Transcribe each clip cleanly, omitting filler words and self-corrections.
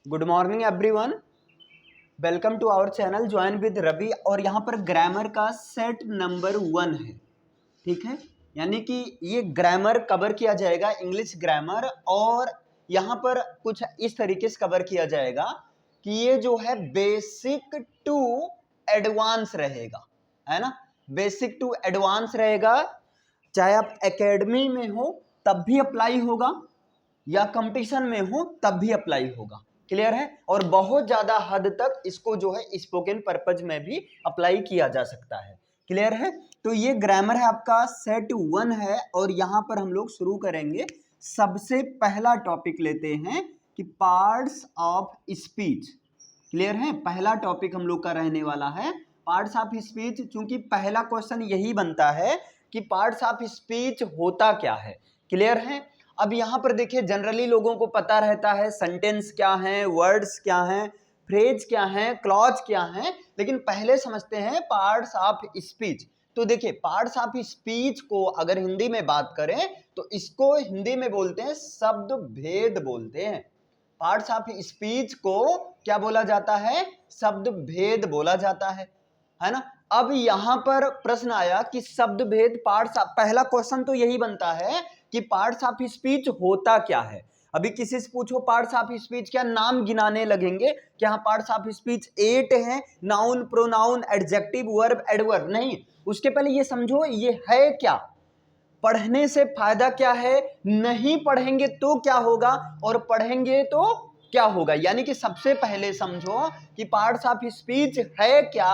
Good morning everyone, welcome to our channel join with Ravi. और यहाँ पर ग्रामर का सेट नंबर 1 है, ठीक है। यानी कि ये ग्रामर कवर किया जाएगा, इंग्लिश ग्रामर। और यहाँ पर कुछ इस तरीके से कवर किया जाएगा कि ये जो है बेसिक टू एडवांस रहेगा, है ना। बेसिक टू एडवांस रहेगा, चाहे आप एकेडमी में हो तब भी अप्लाई होगा या कंपटीशन में हो तब भी अप्लाई होगा। क्लियर है। और बहुत ज्यादा हद तक इसको जो है स्पोकन पर्पज में भी अप्लाई किया जा सकता है। क्लियर है। तो ये ग्रामर है आपका सेट 1 है। और यहां पर हम लोग शुरू करेंगे। सबसे पहला टॉपिक लेते हैं कि पार्ट्स ऑफ स्पीच। क्लियर है। पहला टॉपिक हम लोग का रहने वाला है पार्ट्स ऑफ स्पीच। चूंकि पहला क्वेश्चन यही बनता है कि पार्ट्स ऑफ स्पीच होता क्या है। क्लियर है। अब यहाँ पर देखिए, जनरली लोगों को पता रहता है सेंटेंस क्या है, वर्ड्स क्या हैं, फ्रेज क्या है, क्लॉज क्या है। लेकिन पहले समझते हैं पार्ट्स ऑफ स्पीच। तो देखिए, पार्ट्स ऑफ स्पीच को अगर हिंदी में बात करें तो इसको हिंदी में बोलते हैं शब्द भेद बोलते हैं। पार्ट्स ऑफ स्पीच को क्या बोला जाता है? शब्द भेद बोला जाता है ना। अब यहां पर प्रश्न आया कि शब्द भेद पार्ट्स, पहला क्वेश्चन तो यही बनता है कि पार्ट्स ऑफ स्पीच होता क्या है। अभी किसी से पूछो पार्ट्स ऑफ स्पीच, क्या नाम गिनाने लगेंगे कि हाँ पार्ट्स ऑफ स्पीच 8 हैं, noun, pronoun, adjective, verb, adverb? नहीं, उसके पहले ये समझो ये है क्या, पढ़ने से फायदा क्या है, नहीं पढ़ेंगे तो क्या होगा, और पढ़ेंगे तो क्या होगा। यानी कि सबसे पहले समझो कि पार्ट्स ऑफ स्पीच है क्या।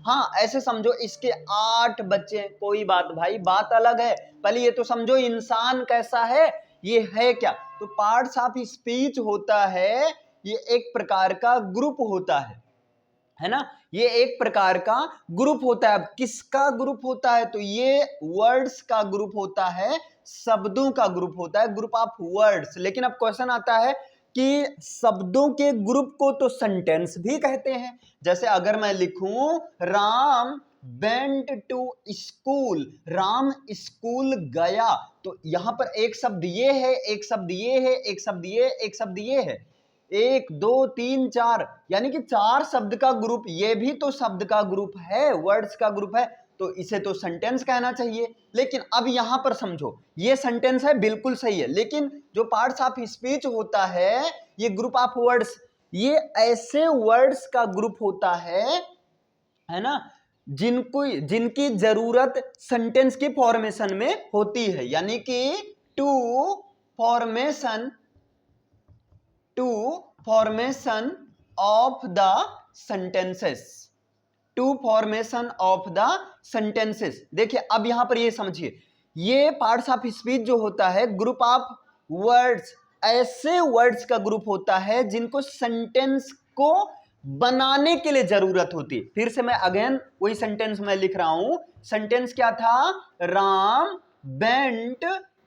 हाँ, ऐसे समझो इसके 8 बच्चे, कोई बात भाई, बात अलग है। पहले ये तो समझो इंसान कैसा है, ये है क्या। तो पार्ट्स ऑफ स्पीच होता है, ये एक प्रकार का ग्रुप होता है ना। ये एक प्रकार का ग्रुप होता है। अब किसका ग्रुप होता है? तो ये वर्ड्स का ग्रुप होता है, शब्दों का ग्रुप होता है, ग्रुप ऑफ वर्ड्स। लेकिन अब क्वेश्चन आता है कि शब्दों के ग्रुप को तो सेंटेंस भी कहते हैं। जैसे अगर मैं लिखूं Ram went to school, Ram school गया, तो यहां पर एक शब्द ये है, एक शब्द ये है, एक शब्द ये, एक शब्द ये है, 1 2 3 4, यानी कि 4 शब्द का ग्रुप। ये भी तो शब्द का ग्रुप है, वर्ड्स का ग्रुप है, तो इसे तो सेंटेंस कहना चाहिए। लेकिन अब यहां पर समझो, ये सेंटेंस है, बिल्कुल सही है। लेकिन जो पार्ट्स ऑफ स्पीच होता है, ये ग्रुप ऑफ वर्ड्स, ये ऐसे वर्ड्स का ग्रुप होता है ना, जिनकी जरूरत सेंटेंस की फॉर्मेशन में होती है। यानी कि to formation of the sentences, to formation of the sentences. देखिए, अब यहां पर ये समझिए, ये पार्ट्स ऑफ स्पीच जो होता है ग्रुप ऑफ वर्ड्स, ऐसे वर्ड्स का ग्रुप होता है जिनको सेंटेंस को बनाने के लिए जरूरत होती है। फिर से मैं अगेन वही सेंटेंस में लिख रहा हूं। सेंटेंस क्या था? Ram went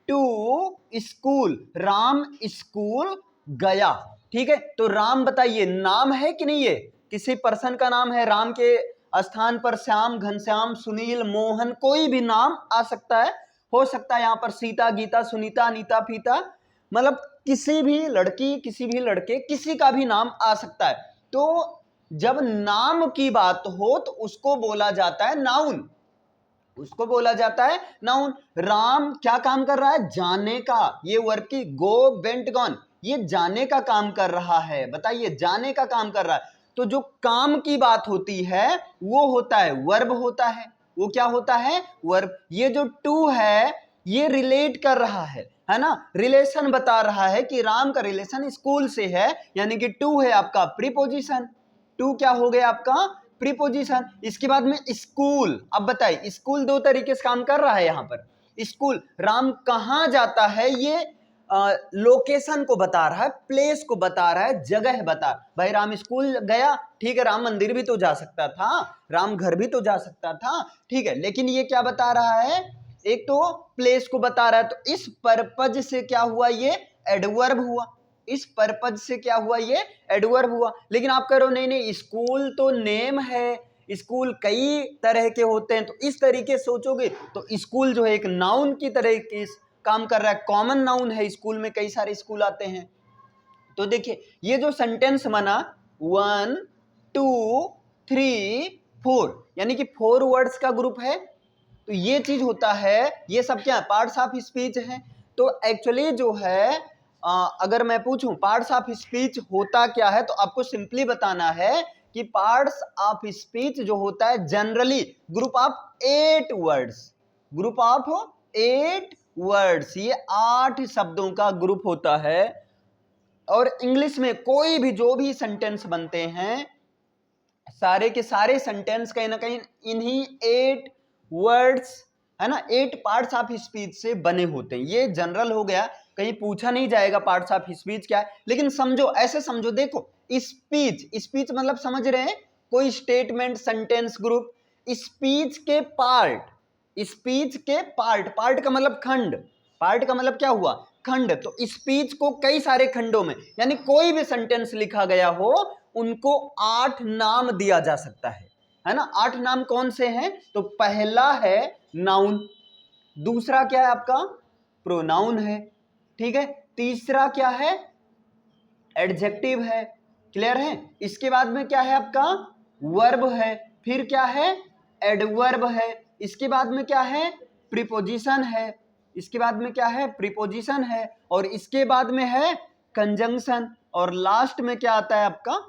to school, Ram school गया। ठीक है। तो राम बताइए नाम है कि नहीं? ये किसी पर्सन का नाम है। राम के स्थान पर श्याम, घनश्याम, सुनील, मोहन, कोई भी नाम आ सकता है। हो सकता है यहां पर सीता, गीता, सुनीता, अनीता, फीता, मतलब किसी भी लड़की, किसी भी लड़के, किसी का भी नाम आ सकता है। तो जब नाम की बात हो तो उसको बोला जाता है नाउन, उसको बोला जाता है नाउन। राम क्या काम कर रहा है? जाने का। ये वर्ब की गो, वेंट, गॉन, ये जाने का काम कर रहा है। बताइए, जाने का काम कर रहा है। तो जो काम की बात होती है वो होता है वर्ब होता है। वो क्या होता है? वर्ब। ये जो टू है ये रिलेट कर रहा है ना, रिलेशन बता रहा है कि राम का रिलेशन स्कूल से है। यानी कि टू है आपका प्रीपोजिशन। टू क्या हो गया आपका? प्रीपोजिशन। इसके बाद में स्कूल। अब बताइए, स्कूल दो तरीके से काम कर रहा है। यहां पर स्कूल, राम कहां जाता है, ये लोकेशन को बता रहा है, प्लेस को बता रहा है, जगह बता। भाई राम स्कूल गया, ठीक है, राम मंदिर भी तो जा सकता था, राम घर भी तो जा सकता था, ठीक है। लेकिन ये क्या बता रहा है? एक तो प्लेस को बता रहा है। तो इस पर्पज से क्या हुआ? ये एडवर्ब हुआ। इस पर्पज से क्या हुआ? ये एडवर्ब हुआ। लेकिन आप कह रहे हो नहीं नहीं, स्कूल तो नेम है, स्कूल कई तरह के होते हैं। तो इस तरीके से सोचोगे तो स्कूल जो है एक नाउन की तरह की काम कर रहा है, कॉमन नाउन है। स्कूल में कई सारे स्कूल आते हैं, तो देखिए ये जो सेंटेंस बना 1 2 3 4 यानी कि 4 वर्ड्स का ग्रुप है। तो ये चीज होता है, ये सब क्या पार्ट्स ऑफ स्पीच है। तो एक्चुअली जो है अगर मैं पूछूं पार्ट्स ऑफ स्पीच होता क्या है, तो आपको सिंपली बताना है कि पार्ट्स ऑफ स्पीच जो होता है generally group of 8 words, group of 8 words, ये 8 शब्दों का ग्रुप होता है। और इंग्लिश में कोई भी जो भी सेंटेंस बनते हैं, सारे के सारे सेंटेंस कहीं ना कहीं इन्हीं 8 वर्ड्स है ना, 8 पार्ट्स ऑफ स्पीच से बने होते हैं। ये जनरल हो गया, कहीं पूछा नहीं जाएगा पार्ट्स ऑफ स्पीच क्या है, लेकिन समझो, ऐसे समझो, देखो स्पीच, स्पीच मतलब समझ रहे हैं, कोई स्टेटमेंट, सेंटेंस, ग्रुप, स्पीच के पार्ट, स्पीच के पार्ट, पार्ट का मतलब खंड, पार्ट का मतलब क्या हुआ खंड। तो स्पीच को कई सारे खंडों में, यानी कोई भी सेंटेंस लिखा गया हो उनको 8 नाम दिया जा सकता है ना। 8 नाम कौन से हैं, तो पहला है नाउन, दूसरा क्या है आपका प्रोनाउन है, ठीक है, तीसरा क्या है एडजेक्टिव है, क्लियर है। इसके बाद में क्या है आपका वर्ब है, फिर क्या है एडवर्ब है, इसके बाद में क्या है प्रीपोजिशन है, इसके बाद में क्या है प्रीपोजिशन है, और इसके बाद में है कंजंक्शन, और लास्ट में क्या आता है आपका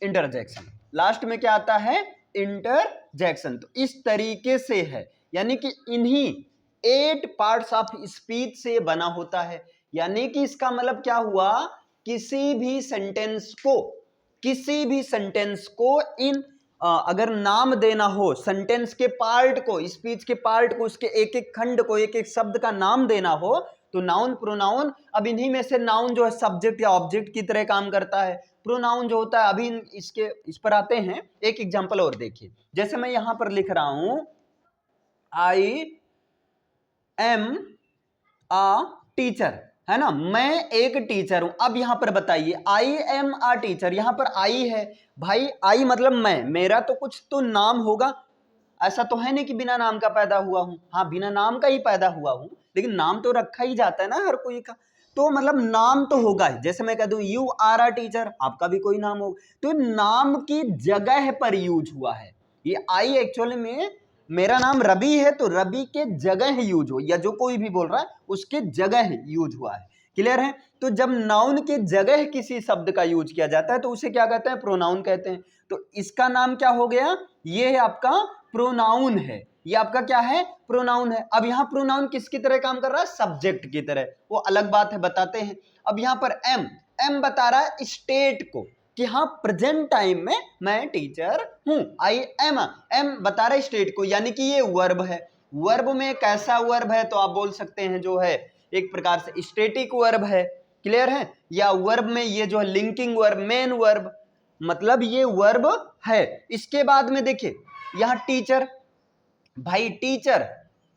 इंटरजेक्शन, लास्ट में क्या आता है इंटरजेक्शन। तो इस तरीके से है, यानी कि इन्हीं 8 पार्ट्स ऑफ स्पीच से बना होता है। यानी कि इसका मतलब क्या हुआ, किसी भी सेंटेंस को इन अगर नाम देना हो, सेंटेंस के पार्ट को, स्पीच के पार्ट को, उसके एक एक खंड को, एक एक शब्द का नाम देना हो, तो नाउन प्रोनाउन, अब इन्हीं में से नाउन जो है सब्जेक्ट या ऑब्जेक्ट की तरह काम करता है, प्रोनाउन जो होता है, अभी इस पर आते हैं। एक एग्जांपल और देखिए, जैसे मैं यहां पर लिख रहा हूं आई एम अ टीचर, है ना, मैं एक टीचर हूं। अब यहां पर बताइए आई एम अ टीचर, यहां पर आई है भाई, आई मतलब मैं, मेरा तो कुछ तो नाम होगा, ऐसा तो है नहीं कि बिना नाम का पैदा हुआ हूं, हाँ बिना नाम का ही पैदा हुआ हूं, लेकिन नाम तो रखा ही जाता है ना हर कोई का, तो मतलब नाम तो होगा ही। जैसे मैं कह दूं यू आर अ टीचर, आपका भी कोई नाम होगा, तो नाम की जगह पर यूज हुआ है ये आई। एक्चुअली में मेरा नाम रवि है, तो रवि के जगह यूज हो, या जो कोई भी बोल रहा है उसके जगह यूज हुआ है, क्लियर है। तो जब नाउन के जगह किसी शब्द का यूज किया जाता है तो उसे क्या कहते हैं प्रोनाउन कहते हैं। तो इसका नाम क्या हो गया, ये है आपका प्रोनाउन है, ये आपका क्या है प्रोनाउन है। अब यहाँ प्रोनाउन किसकी तरह काम कर रहा है, सब्जेक्ट की तरह, वो अलग बात है, बताते हैं। अब यहाँ पर एम बता रहा है स्टेट को, कि हाँ प्रेजेंट टाइम में मैं टीचर हूं, आई एम बता रहा है स्टेट को, यानी कि ये वर्ब है। वर्ब में कैसा वर्ब है, तो आप बोल सकते हैं जो है एक प्रकार से स्टैटिक वर्ब है, क्लियर है, या वर्ब में ये जो है लिंकिंग वर्ब, मेन वर्ब, मतलब ये वर्ब है। इसके बाद में देखिए यहाँ टीचर, भाई टीचर,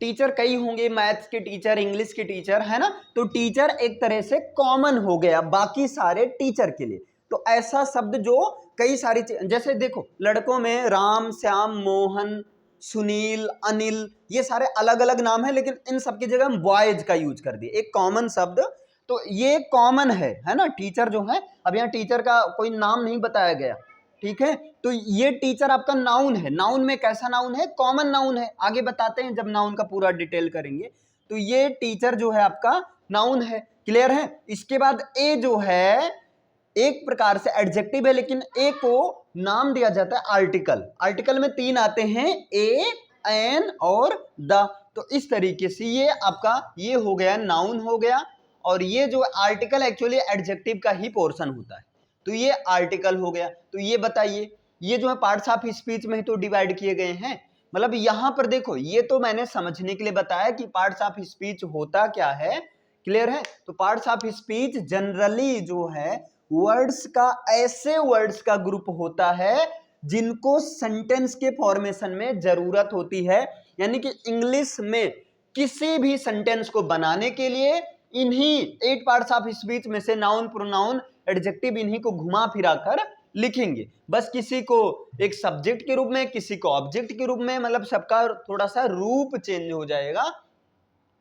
टीचर कई होंगे, मैथ्स के टीचर, इंग्लिश के टीचर, है ना, तो टीचर एक तरह से कॉमन हो गया बाकी सारे टीचर के लिए। तो ऐसा शब्द जो कई सारी, जैसे देखो लड़कों में राम, श्याम, मोहन, सुनील, अनिल, ये सारे अलग अलग नाम है, लेकिन इन सब की जगह हम बॉयज का यूज कर दिए, एक कॉमन शब्द, तो ये कॉमन है ना टीचर जो है। अब यहाँ टीचर का कोई नाम नहीं बताया गया, ठीक है, तो ये टीचर आपका नाउन है। नाउन में कैसा नाउन है, कॉमन नाउन है, आगे बताते हैं जब नाउन का पूरा डिटेल करेंगे। तो ये टीचर जो है आपका नाउन है, क्लियर है। इसके बाद ए जो है एक प्रकार से एडजेक्टिव है, लेकिन ए को नाम दिया जाता है आर्टिकल। आर्टिकल में 3 आते हैं, ए, एन और द। तो इस तरीके से ये आपका ये हो गया नाउन हो गया, और ये जो आर्टिकल एक्चुअली एडजेक्टिव का ही पोर्शन होता है, तो ये आर्टिकल हो गया। तो ये बताइए, ये जो है पार्ट्स ऑफ स्पीच में ही तो डिवाइड किए गए हैं। मतलब यहां पर देखो, ये तो मैंने समझने के लिए बताया कि पार्ट्स ऑफ स्पीच होता क्या है, क्लियर है। तो पार्ट्स ऑफ स्पीच जनरली जो है वर्ड्स का, ऐसे वर्ड्स का ग्रुप होता है जिनको सेंटेंस के फॉर्मेशन में जरूरत होती है। यानी कि इंग्लिश में किसी भी सेंटेंस को बनाने के लिए इन्हीं 8 पार्ट्स ऑफ स्पीच में से नाउन, प्रोनाउन, एडजेक्टिव, इन्हीं को घुमा फिरा कर लिखेंगे। बस किसी को एक सब्जेक्ट के रूप में, किसी को ऑब्जेक्ट के रूप में, मतलब सबका थोड़ा सा रूप चेंज हो जाएगा,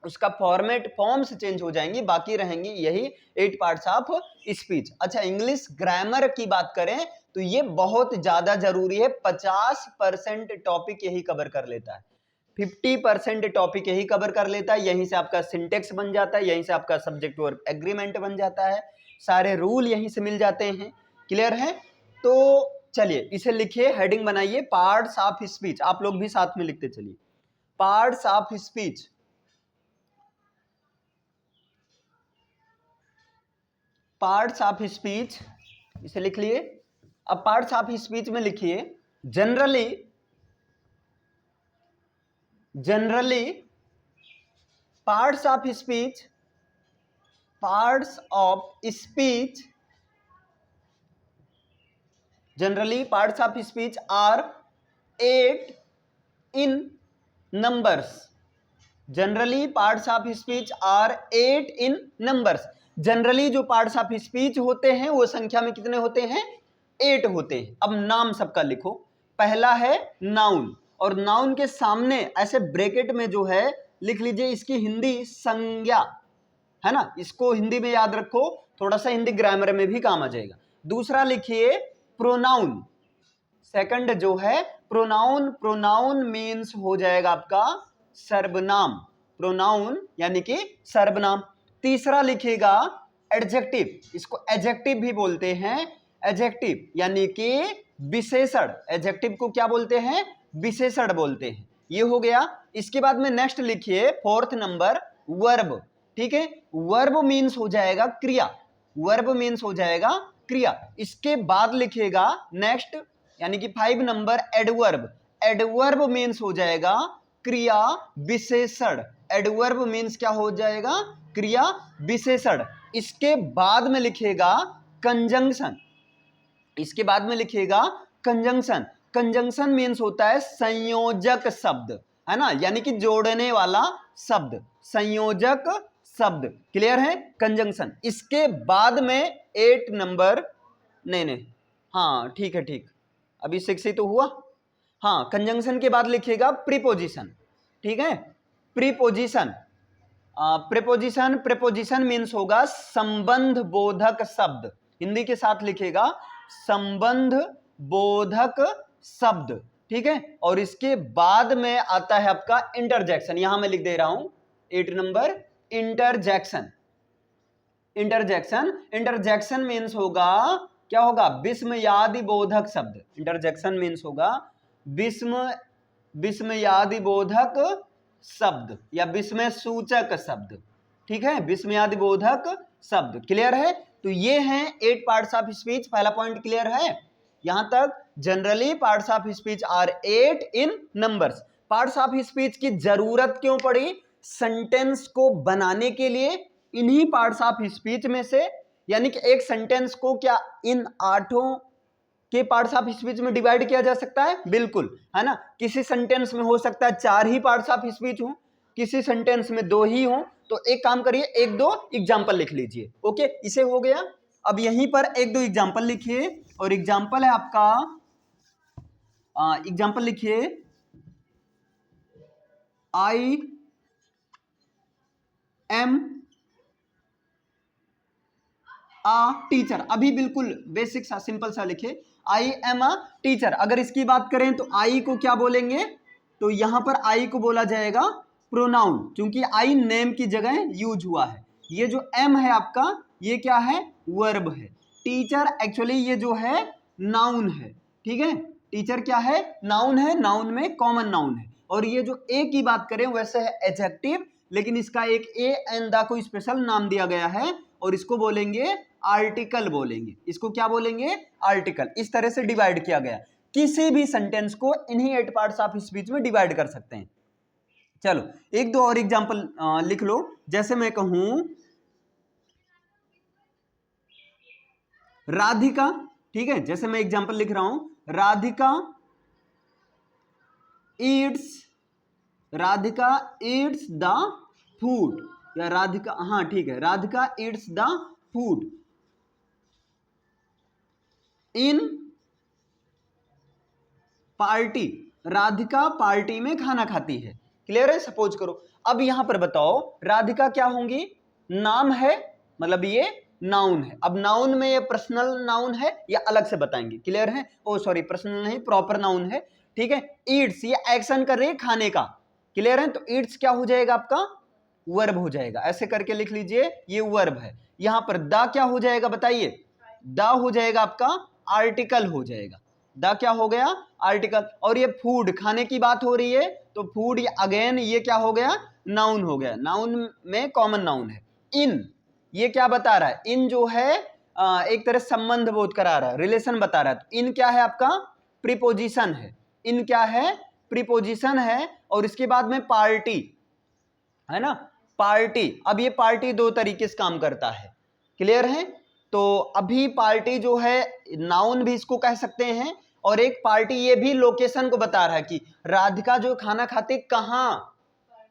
उसका फॉर्म्स चेंज हो जाएंगी, बाकी रहेंगी यही 8 पार्ट्स ऑफ स्पीच। अच्छा, इंग्लिश ग्रामर की बात करें तो ये बहुत ज्यादा जरूरी है। 50% टॉपिक यही कवर कर लेता है, 50% टॉपिक यही कवर कर लेता है। यहीं से आपका सिंटेक्स बन जाता है, यहीं से आपका सब्जेक्ट वर्ब एग्रीमेंट बन जाता है, सारे रूल यहीं से मिल जाते हैं। क्लियर है? तो चलिए इसे लिखिए, हेडिंग बनाइए, पार्ट्स ऑफ स्पीच। आप लोग भी साथ में लिखते चलिए, parts of speech. Parts of speech, इसे लिख लिए। अब पार्ट्स ऑफ स्पीच में लिखिए, generally parts of speech, generally parts of speech are 8 in numbers. Generally parts of speech are 8 in numbers. Generally जो पार्ट्स ऑफ स्पीच होते हैं वो संख्या में कितने होते हैं? 8 होते हैं। अब नाम सबका लिखो। पहला है नाउन, और नाउन के सामने ऐसे ब्रैकेट में जो है लिख लीजिए इसकी हिंदी संज्ञा, है ना, इसको हिंदी में याद रखो, थोड़ा सा हिंदी ग्रामर में भी काम आ जाएगा। दूसरा लिखिए प्रोनाउन। सेकंड जो है प्रोनाउन, प्रोनाउन मीन्स हो जाएगा आपका सर्वनाम, प्रोनाउन यानी कि सर्वनाम। तीसरा लिखिएगा एडजेक्टिव, इसको एडजेक्टिव भी बोलते हैं, एडजेक्टिव यानी कि विशेषण। एडजेक्टिव को क्या बोलते हैं? विशेषण बोलते हैं। ये हो गया। इसके बाद में नेक्स्ट लिखिए, फोर्थ नंबर वर्ब। ठीक है, वर्ब मीन्स हो जाएगा क्रिया, वर्ब मीन्स हो जाएगा क्रिया। इसके बाद लिखिएगा नेक्स्ट यानी कि 5 नंबर एडवर्ब। एडवर्ब मीन्स हो जाएगा क्रिया विशेषण। एडवर्ब मीन्स क्या हो जाएगा? क्रिया विशेषण। इसके बाद में लिखिएगा कंजंक्शन, इसके बाद में लिखिएगा कंजंक्शन। कंजंक्शन मीन्स होता है संयोजक शब्द, है ना, यानी कि जोड़ने वाला शब्द, संयोजक शब्द। क्लियर है? कंजंक्शन। इसके बाद में 8 नंबर, नहीं, हाँ ठीक है, ठीक, अभी 6 ही तो हुआ। हाँ, कंजंक्शन के बाद लिखिएगा प्रीपोजिशन। ठीक है, प्रीपोजिशन। प्रीपोजिशन, प्रीपोजिशन मीन्स होगा संबंध बोधक शब्द। हिंदी के साथ लिखिएगा संबंध बोधक शब्द। ठीक है, और इसके बाद में आता है आपका इंटरजेक्शन। यहां मैं लिख दे रहा हूं 8 number interjection. Interjection, interjection means होगा, क्या होगा? विस्मयादि बोधक शब्द। इंटरजेक्शन मीन्स होगा विस्मयादि बोधक शब्द या विस्मय सूचक शब्द। ठीक है, विस्मयादि बोधक शब्द। क्लियर है? तो ये हैं 8 पार्ट्स ऑफ स्पीच। पहला पॉइंट क्लियर है यहां तक? Generally parts of speech are 8 in numbers. Parts of speech की जरूरत क्यों पड़ी? सेंटेंस को बनाने के लिए इन्हीं पार्ट्स ऑफ स्पीच में से, यानी कि एक सेंटेंस को क्या इन 8 के पार्ट्स ऑफ स्पीच में डिवाइड किया जा सकता है? बिल्कुल, है ना। किसी सेंटेंस में हो सकता है 4 ही पार्ट्स ऑफ स्पीच हो, किसी सेंटेंस में 2 ही हो। तो एक काम करिए, 1-2 एग्जाम्पल लिख लीजिए। ओके, इसे हो गया। अब यहीं पर 1-2 एग्जाम्पल लिखिए, और एग्जाम्पल है आपका, एग्जाम्पल लिखिए आई एम अ टीचर। अभी बिल्कुल बेसिक सा सिंपल सा लिखिए, आई एम अ टीचर। अगर इसकी बात करें तो आई को क्या बोलेंगे? तो यहां पर आई को बोला जाएगा प्रोनाउन, क्योंकि आई नेम की जगह यूज हुआ है। ये जो एम है आपका, ये क्या है? वर्ब है। टीचर एक्चुअली ये जो है नाउन है। ठीक है, टीचर क्या है? नाउन है, नाउन में कॉमन नाउन है। और ये जो ए की बात करें वैसे है एडजेक्टिव, लेकिन इसका एक ए एंड द को स्पेशल नाम दिया गया है, और इसको बोलेंगे आर्टिकल बोलेंगे। इसको क्या बोलेंगे? आर्टिकल। इस तरह से डिवाइड किया गया। किसी भी सेंटेंस को इन्हीं 8 पार्ट्स ऑफ स्पीच में डिवाइड कर सकते हैं। चलो 1-2 और एग्जांपल लिख लो। जैसे मैं कहूं राधिका, ठीक है, जैसे मैं एग्जांपल लिख रहा हूं, राधिका ईट्स द फूड, या राधिका, हाँ ठीक है, Radhika eats the food in party. Radhika party में खाना खाती है। क्लियर है? सपोज करो अब यहां पर बताओ राधिका क्या होंगी, नाम है, मतलब ये नाउन है। अब नाउन में ये पर्सनल नाउन है या अलग से बताएंगे, क्लियर है? ओ सॉरी, पर्सनल नहीं, प्रॉपर नाउन है, ठीक है। ईट्स, ये एक्शन कर रही है खाने का, क्लियर है? तो ईट्स क्या हो जाएगा आपका, वर्ब हो जाएगा, ऐसे करके लिख लीजिए, ये वर्ब है। यहां पर द क्या हो जाएगा बताइए, द हो जाएगा आपका आर्टिकल हो जाएगा, द क्या हो गया, आर्टिकल। और ये फूड, खाने की बात हो रही है तो फूड अगेन ये क्या हो गया, नाउन हो गया, नाउन में कॉमन नाउन है। इन, ये क्या बता रहा है, इन जो है एक तरह संबंध बोध करा रहा है, रिलेशन बता रहा है। तो इन क्या है आपका, प्रीपोजिशन है, इन क्या है, प्रीपोजिशन है। और इसके बाद में पार्टी है ना, पार्टी। अब ये पार्टी दो तरीके से काम करता है, क्लियर है? तो अभी पार्टी जो है नाउन भी इसको कह सकते हैं, और एक पार्टी ये भी लोकेशन को बता रहा है कि राधिका जो खाना खाती कहाँ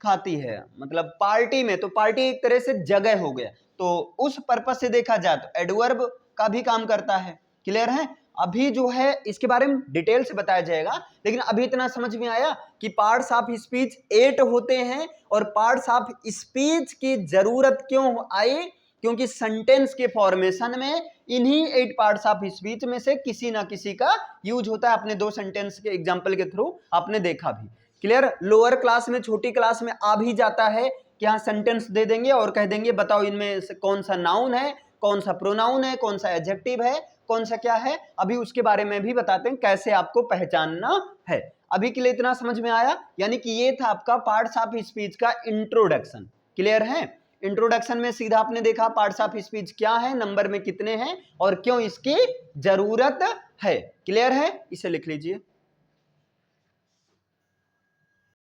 खाती है, मतलब पार्टी में। तो पार्टी एक तरह से जगह हो गया, तो उस पर्पज से देखा जाए तो एडवर्ब का भी काम करता है, क्लियर है? अभी जो है इसके बारे में डिटेल से बताया जाएगा, लेकिन अभी इतना समझ में आया कि पार्ट्स ऑफ स्पीच 8 होते हैं, और पार्ट्स ऑफ स्पीच की जरूरत क्यों आई, क्योंकि सेंटेंस के फॉर्मेशन में इन्हीं 8 पार्ट्स ऑफ स्पीच में से किसी ना किसी का यूज होता है। अपने 2 सेंटेंस के एग्जाम्पल के थ्रू आपने देखा भी, क्लियर? लोअर क्लास में, छोटी क्लास में आ भी जाता है कि हाँ सेंटेंस दे देंगे और कह देंगे बताओ इनमें से कौन सा नाउन है, कौन सा प्रोनाउन है, कौन सा एडजेक्टिव है, कौन सा क्या है। अभी उसके बारे में भी बताते हैं कैसे आपको पहचानना है। अभी के लिए इतना समझ में आया, यानी कि ये था आपका पार्ट्स ऑफ स्पीच का इंट्रोडक्शन, क्लियर है? इंट्रोडक्शन में सीधा आपने देखा पार्ट्स ऑफ स्पीच क्या है, नंबर में कितने हैं और क्यों इसकी जरूरत है, क्लियर है? इसे लिख लीजिए।